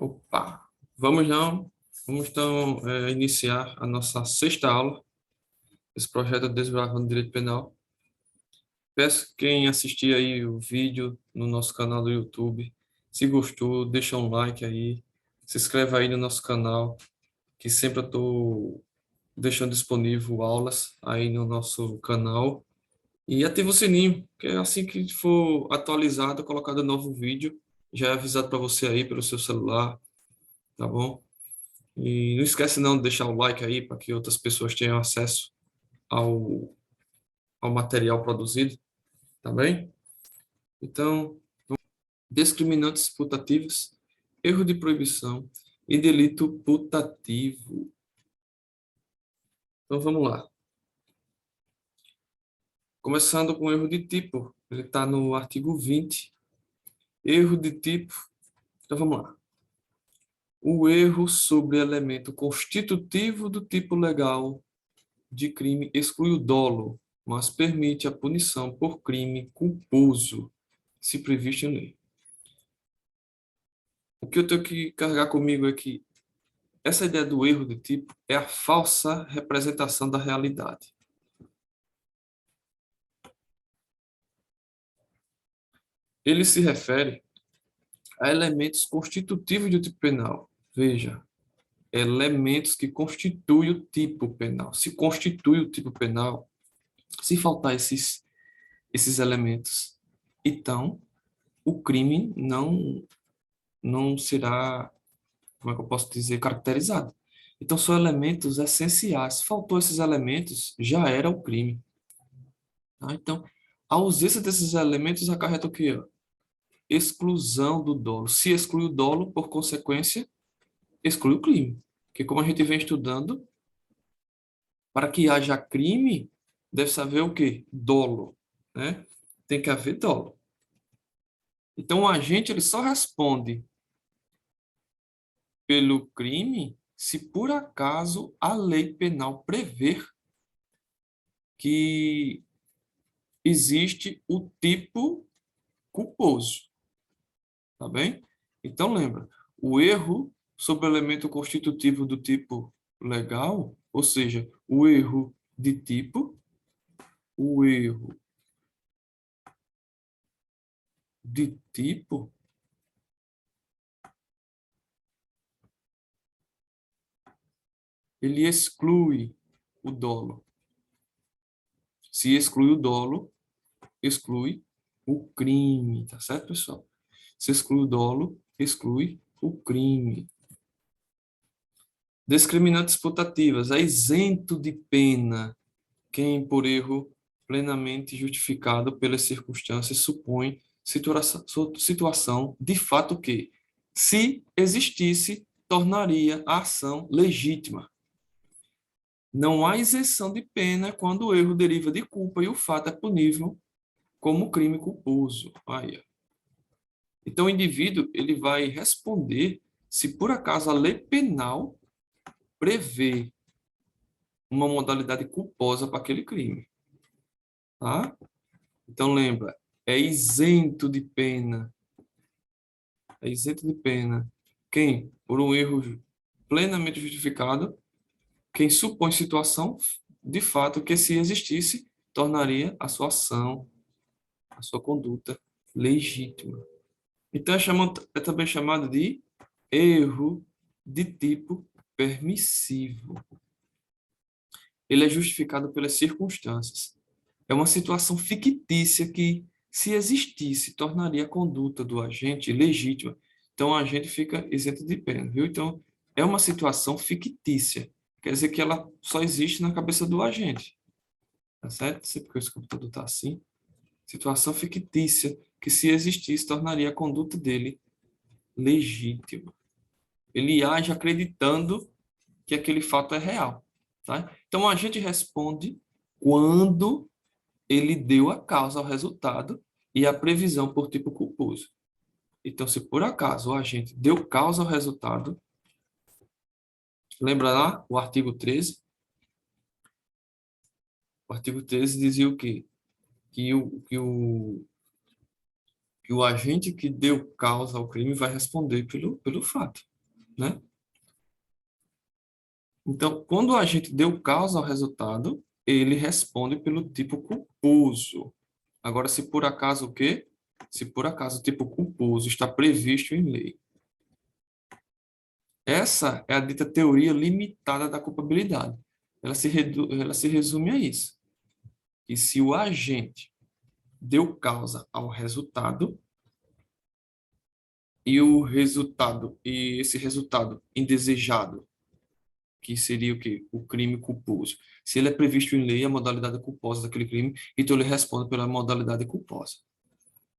Opa, vamos não, vamos então iniciar a nossa sexta aula, esse projeto Desbravando Direito Penal. Peço que quem assistir aí o vídeo no nosso canal do YouTube, se gostou, deixa um like aí, se inscreve aí no nosso canal, que sempre eu estou deixando disponível aulas aí no nosso canal. E ativa o sininho, que é assim que for atualizado, colocado um novo vídeo, já é avisado para você aí pelo seu celular, tá bom? E não esquece não de deixar o like aí para que outras pessoas tenham acesso ao, ao material produzido, tá bem? Então, discriminantes putativas, erro de proibição e delito putativo. Então, vamos lá. Começando com o erro de tipo, ele está no artigo 20. Erro de tipo, então vamos lá. O erro sobre elemento constitutivo do tipo legal de crime exclui o dolo, mas permite a punição por crime culposo, se previsto em lei. O que eu tenho que carregar comigo é que essa ideia do erro de tipo é a falsa representação da realidade. Ele se refere a elementos constitutivos do tipo penal. Veja, elementos que constituem o tipo penal. Se constitui o tipo penal, se faltar esses elementos, então o crime não será, como é que eu posso dizer, caracterizado. Então, são elementos essenciais. Faltou esses elementos, já era o crime. Tá? Então, a ausência desses elementos acarreta o quê? Exclusão do dolo. Se exclui o dolo, por consequência, exclui o crime. Porque, como a gente vem estudando, para que haja crime, deve haver o quê? Dolo. Né? Tem que haver dolo. Então, o agente ele só responde pelo crime se por acaso a lei penal prever que existe o tipo culposo, tá bem? Então lembra, o erro sobre o elemento constitutivo do tipo legal, ou seja, o erro de tipo, ele exclui o dolo. Se exclui o dolo, exclui o crime, tá certo, pessoal? Se exclui o dolo, exclui o crime. Discriminantes putativas, é isento de pena quem, por erro plenamente justificado pelas circunstâncias, supõe situação de fato que, se existisse, tornaria a ação legítima. Não há isenção de pena quando o erro deriva de culpa e o fato é punível como crime culposo. Aí, então, o indivíduo ele vai responder se por acaso a lei penal prevê uma modalidade culposa para aquele crime, tá? Então, lembra, é isento de pena. É isento de pena. Quem? Por um erro plenamente justificado, quem supõe situação, de fato, que se existisse, tornaria a sua ação, a sua conduta legítima. Então, é também chamado de erro de tipo permissivo. Ele é justificado pelas circunstâncias. É uma situação fictícia que, se existisse, tornaria a conduta do agente legítima. Então, o agente fica isento de pena, viu? Então, é uma situação fictícia. Quer dizer que ela só existe na cabeça do agente. Tá certo? Não sei porque esse computador está assim. Situação fictícia que, se existisse, tornaria a conduta dele legítima. Ele age acreditando que aquele fato é real. Tá? Então, o agente responde quando ele deu a causa ao resultado e a previsão por tipo culposo. Então, se por acaso o agente deu causa ao resultado, lembra lá o artigo 13? O artigo 13 dizia o quê? Que que o agente que deu causa ao crime vai responder pelo fato, né? Então, quando o agente deu causa ao resultado, ele responde pelo tipo culposo. Agora, se por acaso o quê? Se por acaso o tipo culposo está previsto em lei. Essa é a dita teoria limitada da culpabilidade. Ela se resume a isso. E se o agente deu causa ao resultado e esse resultado indesejado, que seria o quê? O crime culposo. Se ele é previsto em lei, a modalidade culposa daquele crime, então ele responde pela modalidade culposa,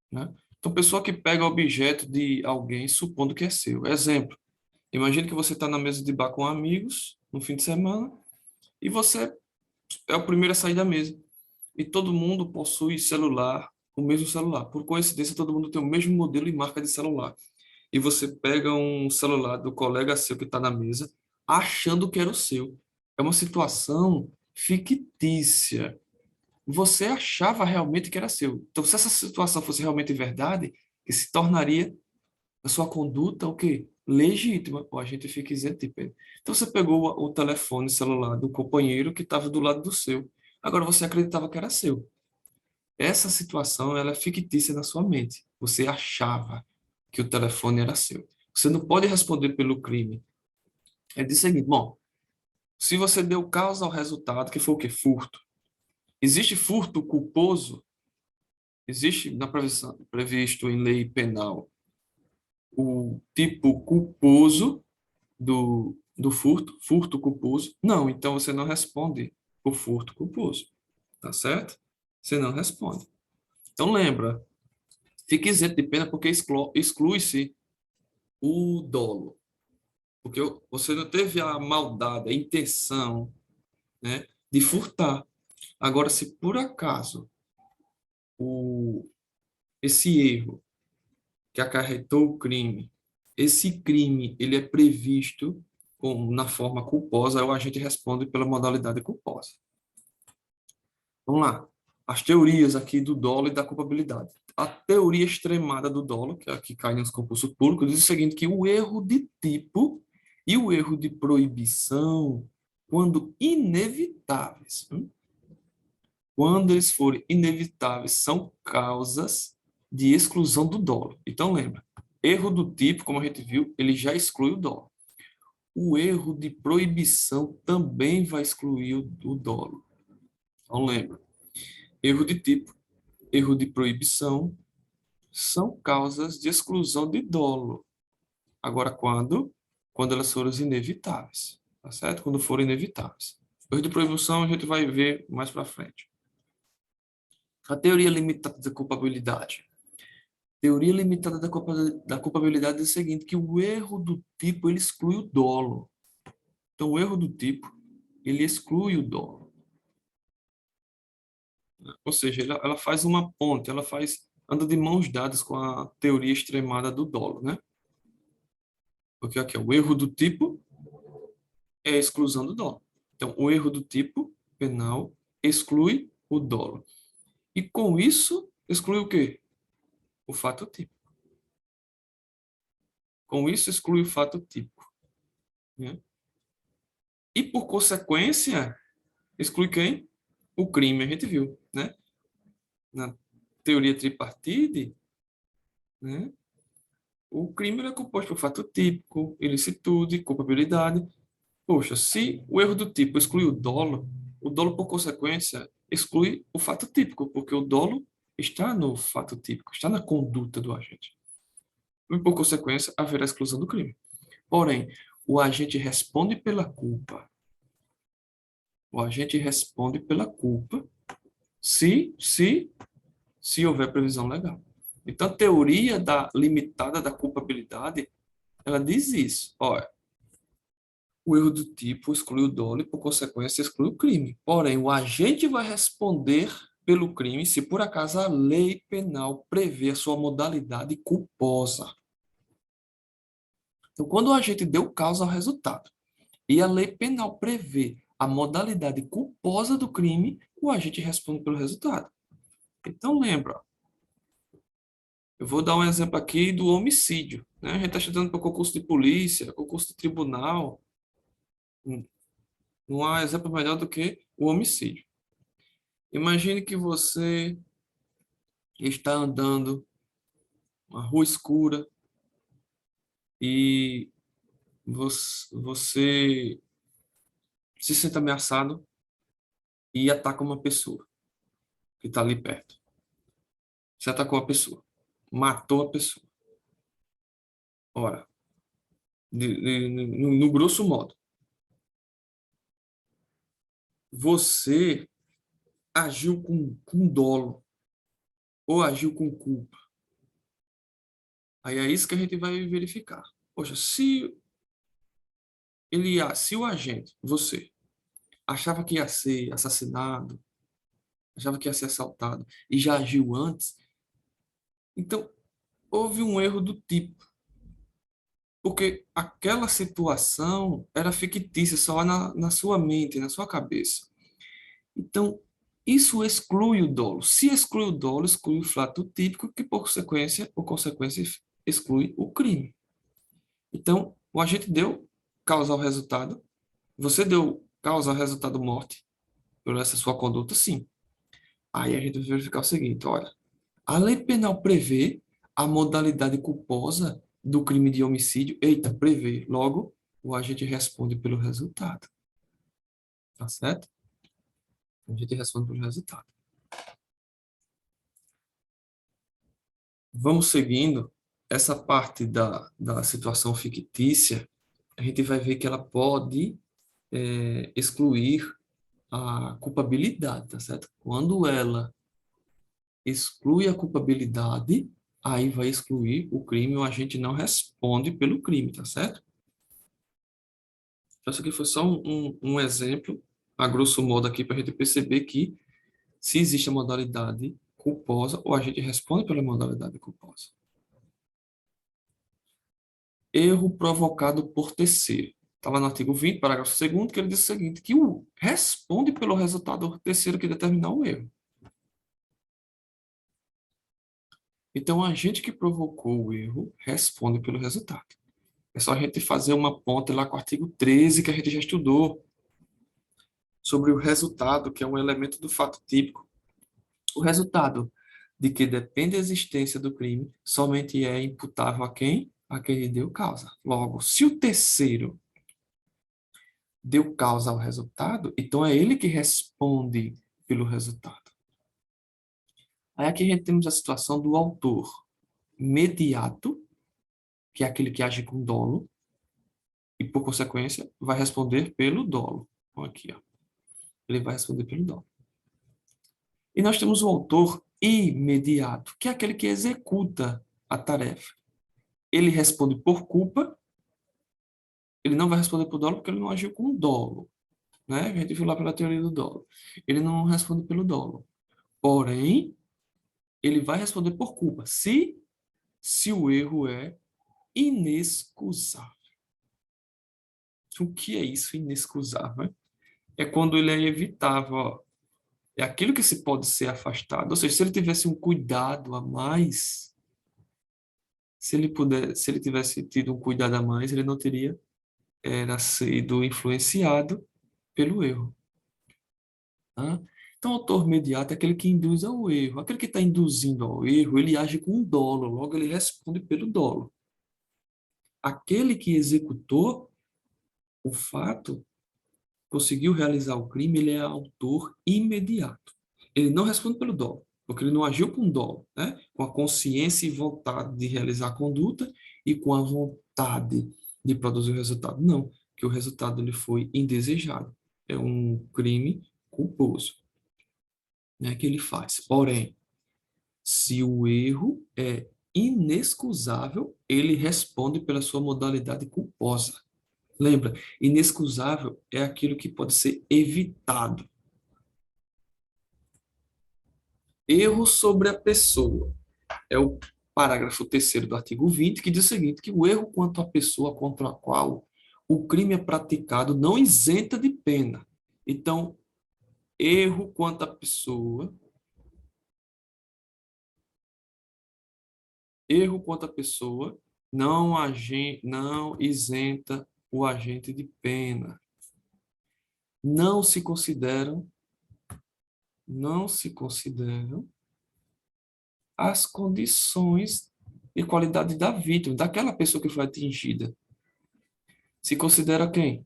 né? Então, pessoa que pega objeto de alguém supondo que é seu. Exemplo, imagine que você está na mesa de bar com amigos no fim de semana e você é o primeiro a sair da mesa. E todo mundo possui celular, o mesmo celular. Por coincidência, todo mundo tem o mesmo modelo e marca de celular. E você pega um celular do colega seu que está na mesa, achando que era o seu. É uma situação fictícia. Você achava realmente que era seu. Então, se essa situação fosse realmente verdade, que se tornaria a sua conduta o quê? Legítima. O agente fica isento de pena. Então, você pegou o telefone celular do companheiro que estava do lado do seu. Agora, você acreditava que era seu. Essa situação ela é fictícia na sua mente. Você achava que o telefone era seu. Você não pode responder pelo crime. É disso seguinte, bom, se você deu causa ao resultado, que foi o quê? Furto. Existe furto culposo? Existe na previsto em lei penal o tipo culposo do furto, furto culposo? Não, então você não responde o furto culposo, tá certo? Você não responde. Então lembra, fica isento de pena porque exclui-se o dolo. Porque você não teve a maldade, a intenção, né, de furtar. Agora, se por acaso o, esse erro que acarretou o crime, esse crime ele é previsto na forma culposa, o agente responde pela modalidade culposa. Vamos lá. As teorias aqui do dolo e da culpabilidade. A teoria extremada do dolo, que é a que cai nos concursos públicos, diz o seguinte, que o erro de tipo e o erro de proibição, quando inevitáveis, quando eles forem inevitáveis, são causas de exclusão do dolo. Então, lembra, erro do tipo, como a gente viu, ele já exclui o dolo. O erro de proibição também vai excluir o dolo. Então, lembra, erro de tipo, erro de proibição são causas de exclusão de dolo. Agora, quando? Quando elas forem inevitáveis, tá certo? Quando forem inevitáveis. Erro de proibição a gente vai ver mais para frente. A teoria limitada da culpabilidade. Teoria limitada da culpabilidade é o seguinte, que o erro do tipo, ele exclui o dolo. Então, o erro do tipo, ele exclui o dolo. Ou seja, ela faz uma ponte, anda de mãos dadas com a teoria extremada do dolo, né? Porque aqui, o erro do tipo é a exclusão do dolo. Então, o erro do tipo penal exclui o dolo. E com isso, exclui o quê? O fato típico. Com isso, exclui o fato típico, né? E, por consequência, exclui quem? O crime, a gente viu, né? Na teoria tripartite, né? O crime é composto por fato típico, ilicitude, culpabilidade. Poxa, se o erro do tipo exclui o dolo, por consequência, exclui o fato típico, porque o dolo está no fato típico, está na conduta do agente. E, por consequência, haverá exclusão do crime. Porém, o agente responde pela culpa. O agente responde pela culpa se houver previsão legal. Então, a teoria da limitada da culpabilidade, ela diz isso. Olha, o erro do tipo exclui o dolo e, por consequência, exclui o crime. Porém, o agente vai responder pelo crime se, por acaso, a lei penal prevê a sua modalidade culposa. Então, quando o agente deu causa ao resultado e a lei penal prevê a modalidade culposa do crime, o agente responde pelo resultado. Então, lembra, Eu vou dar um exemplo aqui do homicídio, né? A gente está estudando para concurso de polícia, concurso de tribunal. Não há exemplo melhor do que o homicídio. Imagine que você está andando uma rua escura e você se sente ameaçado e ataca uma pessoa que está ali perto. Você atacou a pessoa, matou a pessoa. Ora, no grosso modo, você agiu com dolo ou agiu com culpa. Aí é isso que a gente vai verificar. Poxa, se o agente, você, achava que ia ser assassinado, achava que ia ser assaltado e já agiu antes, então houve um erro do tipo, porque aquela situação era fictícia, só na sua mente, na sua cabeça. Então, isso exclui o dolo. Se exclui o dolo, exclui o fato típico, que por consequência, exclui o crime. Então, o agente deu causa ao resultado. Você deu causa ao resultado morte por essa sua conduta, sim. Aí a gente vai verificar o seguinte, olha, a lei penal prevê a modalidade culposa do crime de homicídio. Eita, prevê. Logo, o agente responde pelo resultado. Tá certo? A gente responde pelo resultado. Vamos seguindo. Essa parte da situação fictícia, a gente vai ver que ela pode excluir a culpabilidade, tá certo? Quando ela exclui a culpabilidade, aí vai excluir o crime, o agente não responde pelo crime, tá certo? Então, isso aqui foi só um exemplo, a grosso modo aqui, para a gente perceber que se existe a modalidade culposa, o agente responde pela modalidade culposa. Erro provocado por terceiro. Está lá no artigo 20, parágrafo 2º, que ele diz o seguinte, que o responde pelo resultado terceiro que determinar o erro. Então, o agente que provocou o erro responde pelo resultado. É só a gente fazer uma ponte lá com o artigo 13, que a gente já estudou, sobre o resultado, que é um elemento do fato típico. O resultado de que depende a existência do crime somente é imputável a quem? A quem lhe deu causa. Logo, se o terceiro deu causa ao resultado, então é ele que responde pelo resultado. Aí aqui a gente temos a situação do autor mediato, que é aquele que age com dolo, e por consequência vai responder pelo dolo. Então, aqui, ó. Ele vai responder pelo dolo. E nós temos o autor imediato, que é aquele que executa a tarefa. Ele responde por culpa, ele não vai responder por dolo porque ele não agiu com dolo, né? A gente viu lá pela teoria do dolo. Ele não responde pelo dolo. Porém, ele vai responder por culpa, se o erro é inexcusável. O que é isso, inexcusável? É quando ele é evitável, ó. É aquilo que se pode ser afastado. Ou seja, se ele tivesse um cuidado a mais, se ele tivesse tido um cuidado a mais, ele não teria sido influenciado pelo erro. Tá? Então, o autor mediato é aquele que induz ao erro. Aquele que está induzindo ao erro, ele age com dolo, logo ele responde pelo dolo. Aquele que executou o fato, conseguiu realizar o crime, ele é autor imediato. Ele não responde pelo dolo, porque ele não agiu com dolo, né? Com a consciência e vontade de realizar a conduta e com a vontade de produzir o resultado. Não, que o resultado ele foi indesejado. É um crime culposo, né, que ele faz. Porém, se o erro é inexcusável, ele responde pela sua modalidade culposa. Lembra, inexcusável é aquilo que pode ser evitado. Erro sobre a pessoa. É o parágrafo 3º do artigo 20, que diz o seguinte, que o erro quanto à pessoa contra a qual o crime é praticado não isenta de pena. Então, erro quanto à pessoa Erro contra a pessoa não isenta o agente de pena. Não se consideram as condições e qualidade da vítima, daquela pessoa que foi atingida. Se considera quem?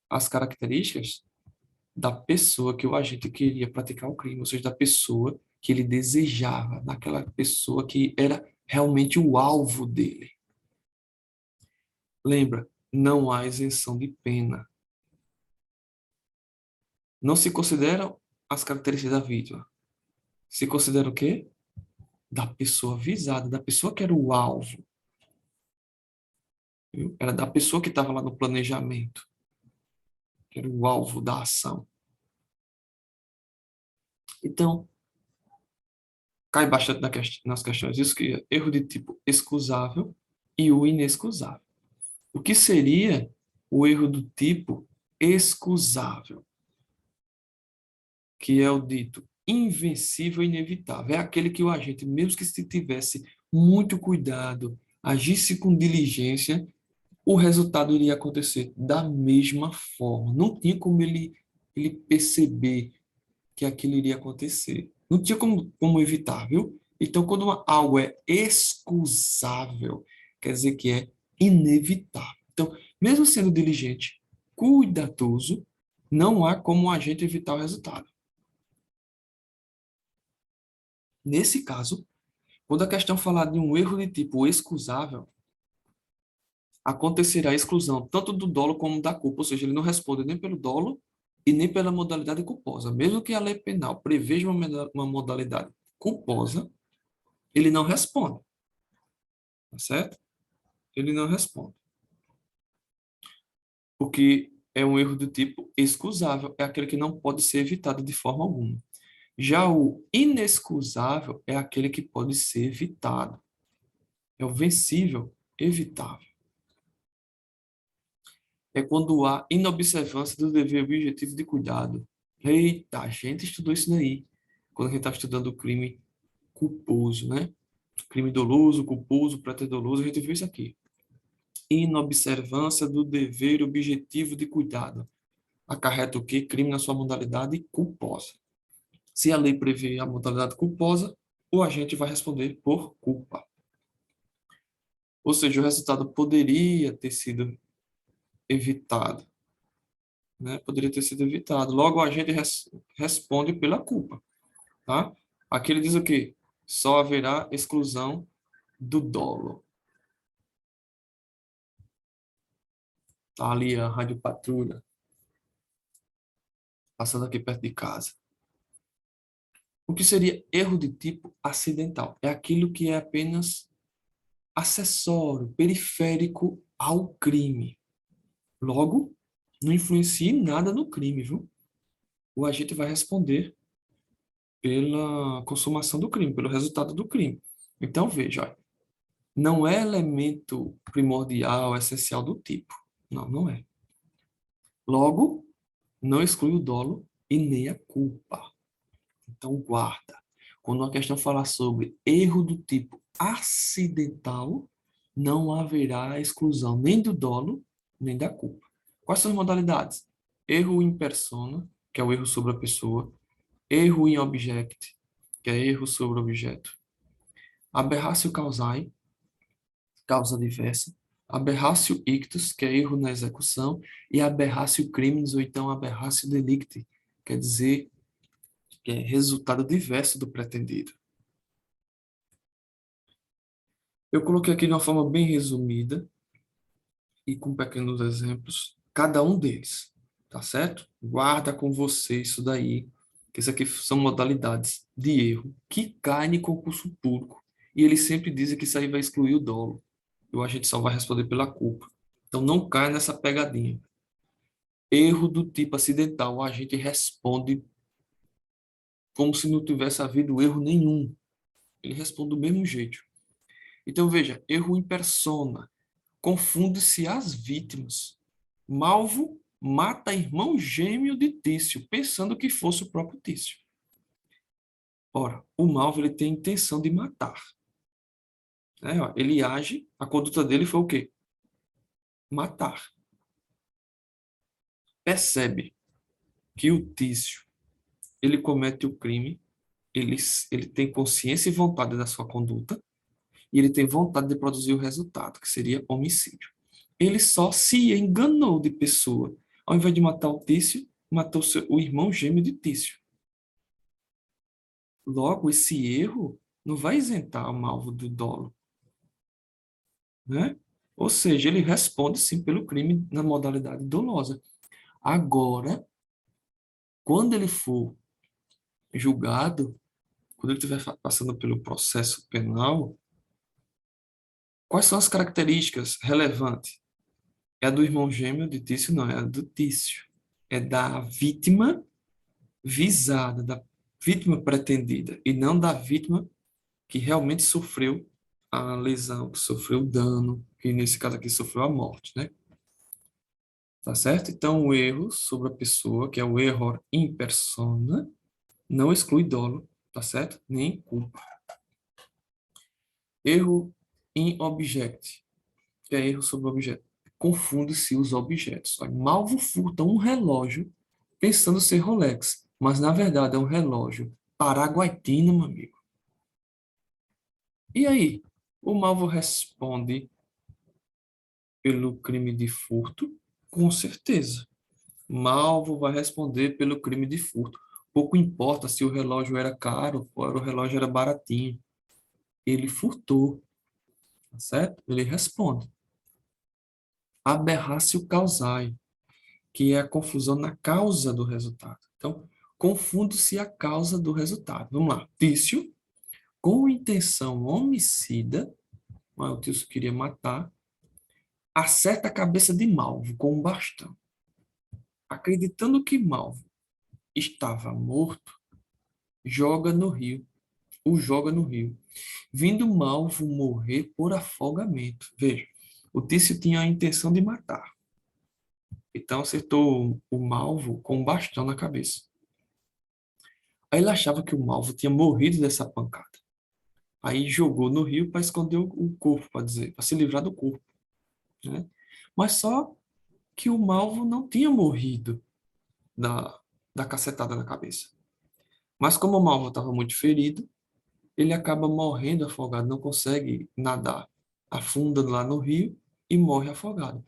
As características da pessoa que o agente queria praticar o crime, ou seja, da pessoa que ele desejava, daquela pessoa que era realmente o alvo dele. Lembra, não há isenção de pena. Não se consideram as características da vítima. Se considera o quê? Da pessoa visada, da pessoa que era o alvo. Viu? Era da pessoa que estava lá no planejamento, que era o alvo da ação. Então, cai bastante nas questões isso que é erro de tipo excusável e o inexcusável. O que seria o erro do tipo excusável? Que é o dito invencível e inevitável. É aquele que o agente, mesmo que se tivesse muito cuidado, agisse com diligência, o resultado iria acontecer da mesma forma. Não tinha como ele perceber que aquilo iria acontecer. Não tinha como evitar, viu? Então, quando algo é excusável, quer dizer que é inevitável. Então, mesmo sendo diligente, cuidadoso, não há como a gente evitar o resultado. Nesse caso, quando a questão falar de um erro de tipo excusável, acontecerá a exclusão tanto do dolo como da culpa, ou seja, ele não responde nem pelo dolo e nem pela modalidade culposa. Mesmo que a lei penal preveja uma modalidade culposa, ele não responde, tá certo? Ele não responde. Porque é um erro do tipo excusável, é aquele que não pode ser evitado de forma alguma. Já o inexcusável é aquele que pode ser evitado. É o vencível, evitável. É quando há inobservância do dever objetivo de cuidado. Eita, a gente estudou isso daí, quando a gente estava estudando o crime culposo, né? Crime doloso, culposo, preterdoloso, a gente viu isso aqui. Inobservância do dever objetivo de cuidado. Acarreta o quê? Crime na sua modalidade culposa. Se a lei prevê a modalidade culposa, o agente vai responder por culpa. Ou seja, o resultado poderia ter sido evitado, né? Poderia ter sido evitado. Logo, o agente responde pela culpa, tá? Aqui ele diz o quê? Só haverá exclusão do dolo. Tá ali a rádio patrulha, passando aqui perto de casa. O que seria erro de tipo acidental? É aquilo que é apenas acessório, periférico ao crime. Logo, não influencia em nada no crime, viu? O agente vai responder pela consumação do crime, pelo resultado do crime. Então, veja, ó, não é elemento primordial, essencial do tipo. Não, não é. Logo, não exclui o dolo e nem a culpa. Então, guarda. Quando a questão falar sobre erro do tipo acidental, não haverá exclusão nem do dolo, nem da culpa. Quais são as modalidades? Erro in persona, que é o erro sobre a pessoa. Erro in object, que é erro sobre o objeto. Aberratio causae, causa diversa. Aberratio ictus, que é erro na execução. E aberratio criminis, ou então aberratio delicti, quer dizer que é resultado diverso do pretendido. Eu coloquei aqui de uma forma bem resumida e com pequenos exemplos, cada um deles, tá certo? Guarda com você isso daí, que isso aqui são modalidades de erro que caem em concurso público. E eles sempre dizem que isso aí vai excluir o dolo. E a gente só vai responder pela culpa. Então não cai nessa pegadinha. Erro do tipo acidental, a gente responde como se não tivesse havido erro nenhum. Ele responde do mesmo jeito. Então veja, erro em persona. Confunde-se as vítimas. Malvo mata irmão gêmeo de Tício, pensando que fosse o próprio Tício. Ora, o Malvo ele tem a intenção de matar. Né? Ó, ele age, a conduta dele foi o quê? Matar. Percebe que o Tício, ele comete o crime, ele, ele tem consciência e vontade da sua conduta, e ele tem vontade de produzir o resultado, que seria homicídio. Ele só se enganou de pessoa. Ao invés de matar o Tício, matou o irmão gêmeo de Tício. Logo, esse erro não vai isentar o malvo do dolo, né? Ou seja, ele responde sim pelo crime na modalidade dolosa. Agora, quando ele for julgado, quando ele estiver passando pelo processo penal, quais são as características relevantes? É a do irmão gêmeo de Tício? Não, é a do Tício. É da vítima visada, da vítima pretendida, e não da vítima que realmente sofreu a lesão, que sofreu o dano, que nesse caso aqui sofreu a morte, né? Tá certo? Então, o erro sobre a pessoa, que é o error in persona, não exclui dolo, tá certo? Nem culpa. Erro in object, que é erro sobre o objeto. Confunde-se os objetos. Malvo furta um relógio pensando ser Rolex, mas na verdade é um relógio paraguaitino, meu amigo. E aí? O Malvo responde pelo crime de furto? Com certeza. Malvo vai responder pelo crime de furto. Pouco importa se o relógio era caro ou o relógio era baratinho. Ele furtou, tá certo? Ele responde. Aberratio causae, que é a confusão na causa do resultado. Então, confunde-se a causa do resultado. Vamos lá. Tício, com intenção homicida, o Tício queria matar, acerta a cabeça de Malvo com um bastão. Acreditando que Malvo estava morto, joga no rio. O joga no rio. Vindo Malvo morrer por afogamento. Veja, o Tício tinha a intenção de matar. Então acertou o Malvo com um bastão na cabeça. Aí ele achava que o Malvo tinha morrido dessa pancada. Aí jogou no rio para esconder o corpo, para dizer, para se livrar do corpo, né? Mas só que o Malvo não tinha morrido da cacetada na cabeça. Mas como o Malvo estava muito ferido, ele acaba morrendo afogado, não consegue nadar. Afunda lá no rio e morre afogado.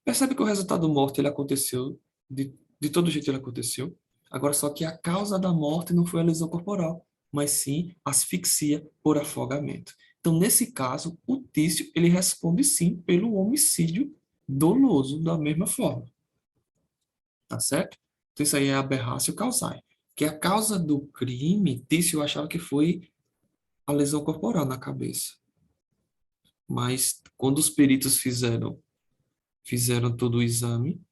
Percebe que o resultado da morte ele aconteceu, de todo jeito ele aconteceu. Agora, só que a causa da morte não foi a lesão corporal, mas sim asfixia por afogamento. Então, nesse caso, o Tício ele responde sim pelo homicídio doloso da mesma forma, tá certo? Então, isso aí é aberrácio causae. Que a causa do crime, Tício achava que foi a lesão corporal na cabeça. Mas quando os peritos fizeram todo o exame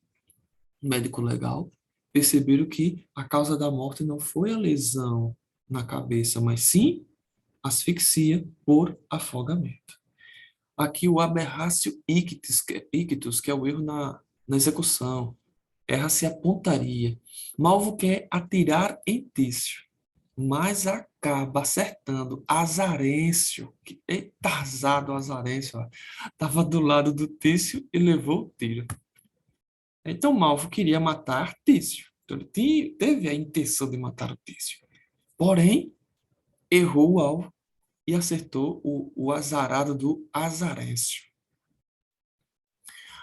médico legal, perceberam que a causa da morte não foi a lesão na cabeça, mas sim asfixia por afogamento. Aqui o aberratio ictus, que é o erro na execução. Erra-se a pontaria. Malvo quer atirar em Tício, mas acaba acertando Azarêncio. Eita, azado Azarêncio. Estava do lado do Tício e levou o tiro. Então, Malvo queria matar Tício. Então, ele teve a intenção de matar o Tício. Porém, errou o alvo e acertou o azarado do Azarêncio.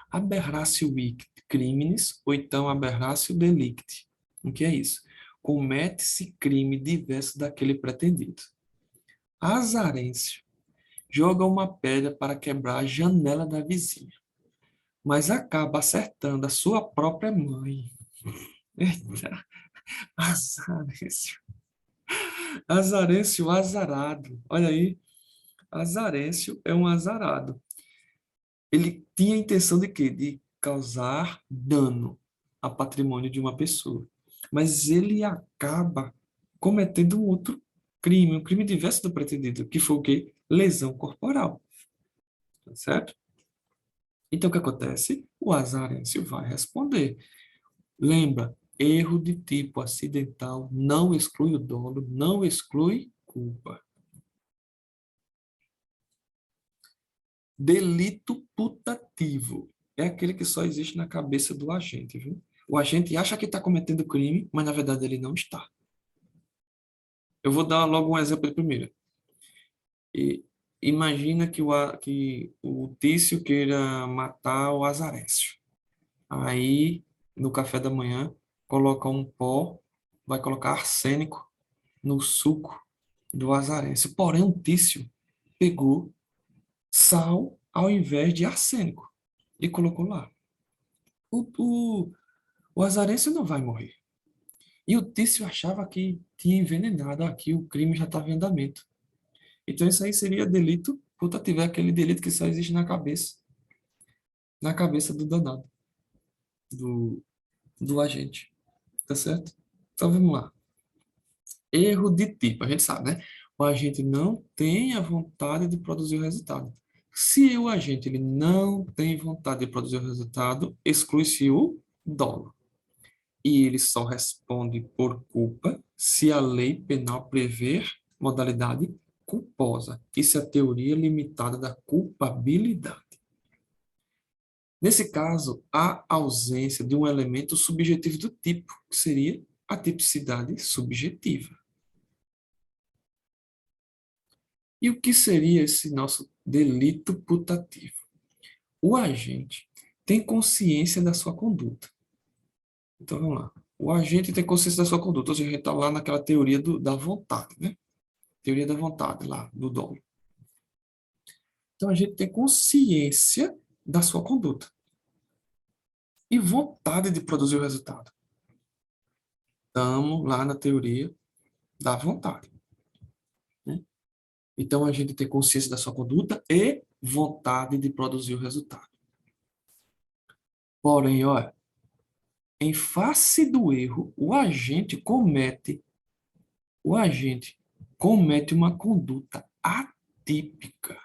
Aberratio criminis, ou então aberratio delicti. O que é isso? Comete-se crime diverso daquele pretendido. Azarêncio joga uma pedra para quebrar a janela da vizinha, mas acaba acertando a sua própria mãe. Eita, Azarêncio. Azarêncio azarado. Olha aí, Azarêncio é um azarado. Ele tinha a intenção de quê? De causar dano a patrimônio de uma pessoa. Mas ele acaba cometendo um outro crime, um crime diverso do pretendido, que foi o quê? Lesão corporal. Tá certo? Então, o que acontece? O Azarêncio vai responder. Lembra, erro de tipo acidental não exclui o dolo, não exclui culpa. Delito putativo é aquele que só existe na cabeça do agente, viu? O agente acha que está cometendo crime, mas na verdade ele não está. Eu vou dar logo um exemplo de primeira. E imagina que o Tício queira matar o Azarécio. Aí, no café da manhã, coloca um pó, vai colocar arsênico no suco do Azarense. Porém, o Tício pegou sal ao invés de arsênico e colocou lá. O, o, o Azarense não vai morrer. E o Tício achava que tinha envenenado aqui, o crime já estava em andamento. Então, isso aí seria delito putativo, é aquele delito que só existe na cabeça do danado, do, do agente. Tá certo? Então, vamos lá. Erro de tipo, a gente sabe, né? O agente não tem a vontade de produzir o resultado. Se o agente ele não tem vontade de produzir o resultado, exclui-se o dolo. E ele só responde por culpa se a lei penal prever modalidade culposa. Isso é a teoria limitada da culpabilidade. Nesse caso, há ausência de um elemento subjetivo do tipo, que seria a tipicidade subjetiva. E o que seria esse nosso delito putativo? O agente tem consciência da sua conduta. Então, vamos lá. O agente tem consciência da sua conduta, ou seja, a gente está lá naquela teoria da vontade, né? Teoria da vontade, lá, do dom. Então, a gente tem consciência da sua conduta e vontade de produzir o resultado. Estamos lá na teoria da vontade, né? Então, a gente tem consciência da sua conduta e vontade de produzir o resultado. Porém, olha, em face do erro, o agente comete uma conduta atípica.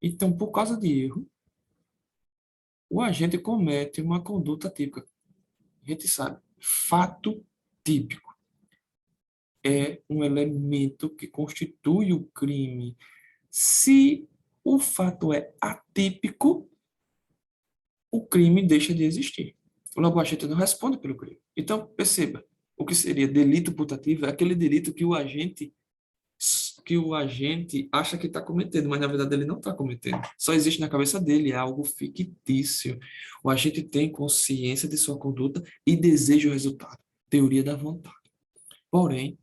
Então, por causa de erro, o agente comete uma conduta atípica. A gente sabe, fato típico é um elemento que constitui o crime. Se o fato é atípico, o crime deixa de existir. Logo, o agente não responde pelo crime. Então, perceba, o que seria delito putativo é aquele delito que o agente acha que está cometendo, mas na verdade ele não está cometendo. Só existe na cabeça dele, é algo fictício. O agente tem consciência de sua conduta e deseja o resultado. Teoria da vontade. Porém,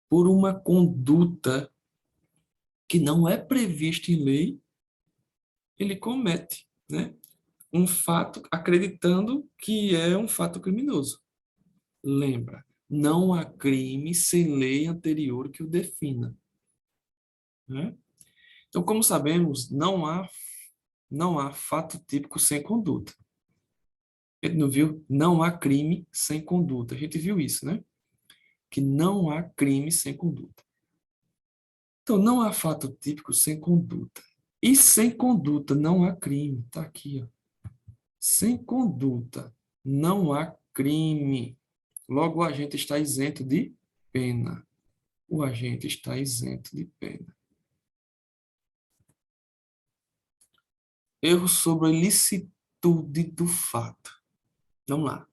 por uma conduta que não é prevista em lei, ele comete, né, um fato acreditando que é um fato criminoso. Lembra, não há crime sem lei anterior que o defina, né? Então, como sabemos, não há fato típico sem conduta. A gente não viu? Não há crime sem conduta. A gente viu isso, né? Que não há crime sem conduta. Então, não há fato típico sem conduta. E sem conduta não há crime. Está aqui, ó. Sem conduta não há crime. Logo, o agente está isento de pena. O agente está isento de pena. Erro sobre a ilicitude do fato. Vamos lá.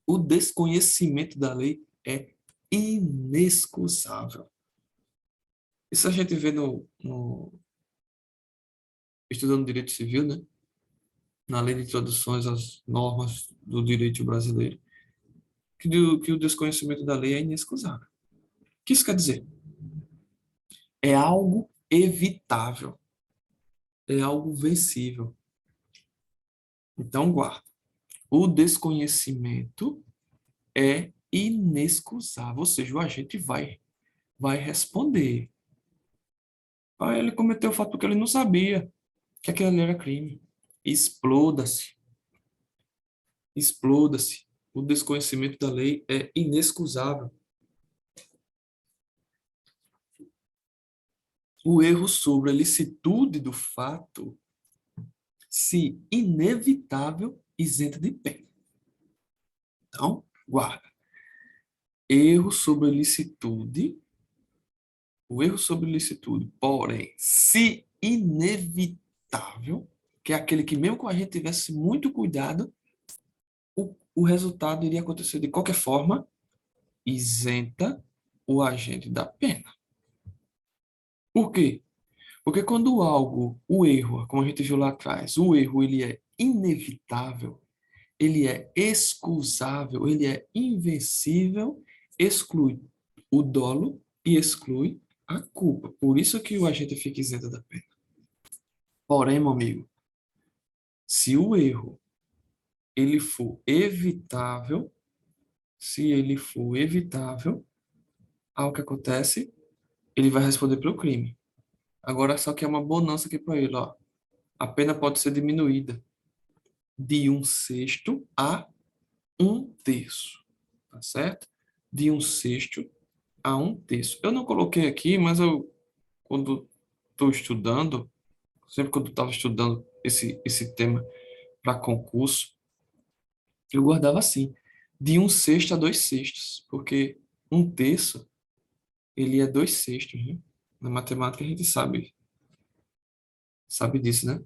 O desconhecimento da lei é inexcusável. Isso a gente vê estudando direito civil, né? Na lei de introduções às normas do direito brasileiro, que o desconhecimento da lei é inexcusável. O que isso quer dizer? É algo evitável, é algo vencível. Então, guarda. O desconhecimento é inexcusável, ou seja, o agente vai responder. Ah, ele cometeu o fato porque ele não sabia que aquilo ali era crime. Exploda-se. Exploda-se. O desconhecimento da lei é inexcusável. O erro sobre a licitude do fato, se inevitável, isenta de pena. Então, guarda. Erro sobre a licitude, o erro sobre a licitude, porém, se inevitável, que é aquele que mesmo que a gente tivesse muito cuidado, o resultado iria acontecer de qualquer forma, isenta o agente da pena. Por quê? Porque quando algo, o erro, como a gente viu lá atrás, o erro ele é inevitável, ele é excusável, ele é invencível, exclui o dolo e exclui a culpa. Por isso que o agente fica isento da pena. Porém, meu amigo, se o erro ele for evitável, se ele for evitável, algo que acontece, ele vai responder pelo crime. Agora só que é uma bonança aqui para ele, ó. A pena pode ser diminuída de 1/6 a 1/3, tá certo? De 1/6 a 1/3. Eu não coloquei aqui, mas eu, quando estou estudando, sempre quando estava estudando esse tema para concurso, eu guardava assim, de 1/6 a 2/6, porque 1/3, ele é 2/6, né? Na matemática a gente sabe disso, né?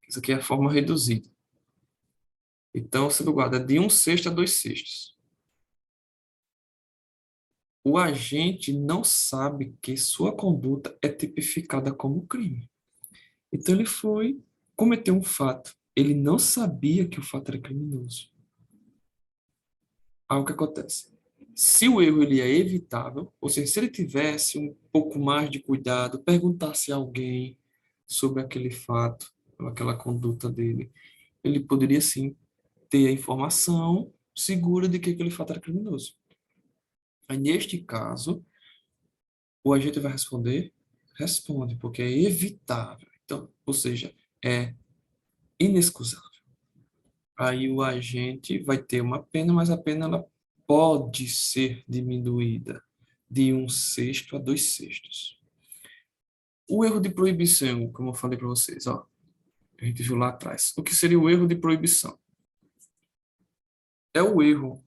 Isso aqui é a forma reduzida. Então, você guarda de 1/6 a 2/6. O agente não sabe que sua conduta é tipificada como crime. Então, ele foi cometer um fato. Ele não sabia que o fato era criminoso. Aí o que acontece? Se o erro ele é evitável, ou seja, se ele tivesse um pouco mais de cuidado, perguntasse a alguém sobre aquele fato, aquela conduta dele, ele poderia sim ter a informação segura de que aquele fato era criminoso. Aí, neste caso, o agente vai responder? Responde, porque é evitável. Então, ou seja, é inexcusável. Aí o agente vai ter uma pena, mas a pena ela pode ser diminuída de 1/6 a 2/6. O erro de proibição, como eu falei para vocês, ó, a gente viu lá atrás. O que seria o erro de proibição? É o erro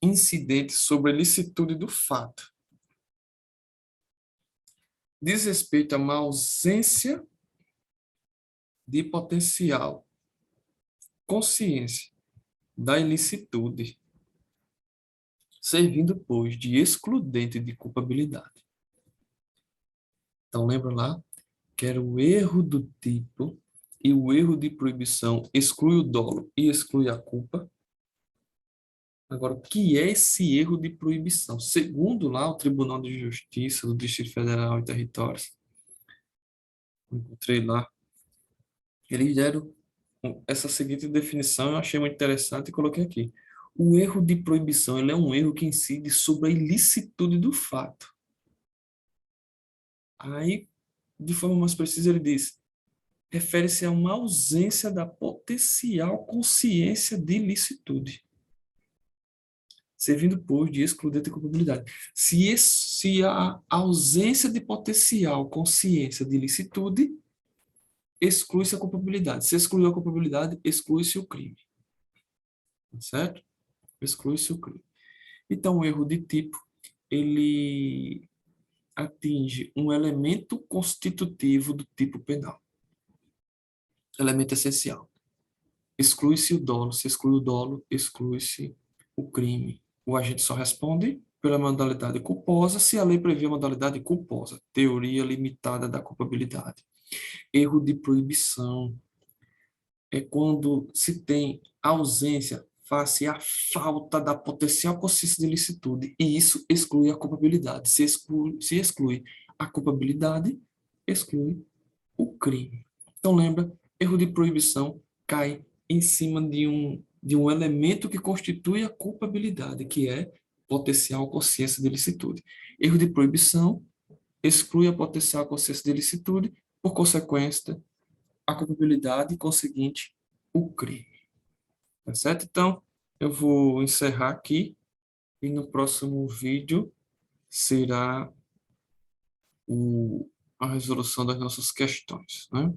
incidente sobre a licitude do fato. Diz respeito a uma ausência de potencial consciência da ilicitude, servindo, pois, de excludente de culpabilidade. Então, lembra lá que era o erro do tipo e o erro de proibição exclui o dolo e exclui a culpa. Agora, o que é esse erro de proibição? Segundo lá o Tribunal de Justiça do Distrito Federal e Territórios, encontrei lá, eles deram essa seguinte definição, eu achei muito interessante e coloquei aqui. O erro de proibição, ele é um erro que incide sobre a ilicitude do fato. Aí, de forma mais precisa, ele diz: refere-se a uma ausência da potencial consciência de ilicitude, servindo, pois, de excludente de culpabilidade. Se a ausência de potencial consciência de ilicitude, exclui-se a culpabilidade. Se excluiu a culpabilidade, exclui-se o crime. Certo? Exclui-se o crime. Então, o erro de tipo, ele atinge um elemento constitutivo do tipo penal. Elemento essencial. Exclui-se o dolo. Se exclui o dolo, exclui-se o crime. O agente só responde pela modalidade culposa se a lei prevê a modalidade culposa. Teoria limitada da culpabilidade. Erro de proibição é quando se tem ausência face à falta da potencial consciência de ilicitude, e isso exclui a culpabilidade. Se exclui a culpabilidade, exclui o crime. Então, lembra, erro de proibição cai em cima de um elemento que constitui a culpabilidade, que é potencial consciência de ilicitude. Erro de proibição exclui a potencial consciência de ilicitude, por consequência, a culpabilidade e, conseguinte, o crime. Tá certo? Então, eu vou encerrar aqui e no próximo vídeo será a resolução das nossas questões, né?